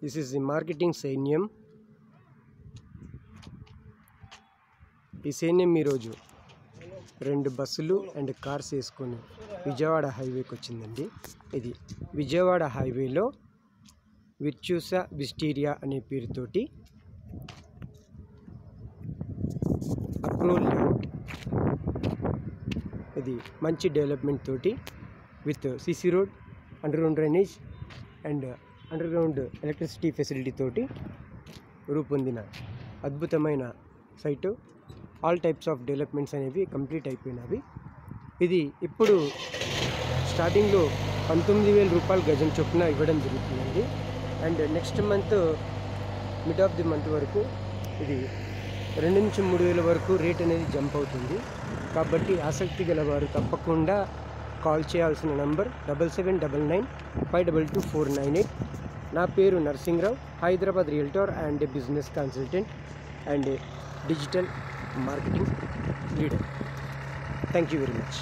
This is the marketing సైన్యం. ఈ సైన్యం ఈరోజు 2 బస్సులు అండ్ కార్స్ వేసుకొని విజయవాడ హైవేకి వచ్చిందండి. ఇది విజయవాడ హైవేలో విర్చ్యూసా విస్టీరియా అనే పేరుతోటి అప్రూవల్ లేఅవుట్. ఇది మంచి డెవలప్మెంట్ తోటి with CC road, underground drainage and underground electricity facility తోటి రూపొందిన అద్భుతమైన site. All types of developments అనేవి కంప్లీట్ అయిపోయినవి. ఇది ఇప్పుడు స్టార్టింగ్లో 19,000 రూపాయలు గజం చొప్పున ఇవ్వడం జరుగుతుందండి. And next month mid of the month వరకు ఇది 2 నుంచి 3,000 వరకు రేట్ అనేది జంప్ అవుతుంది. కాబట్టి ఆసక్తి గలవారు తప్పకుండా కాల్ చేయాల్సిన నంబర్ 7799522498. నా పేరు Narasimharao, Hyderabad realtor and business consultant and digital marketing leader. Thank you very much.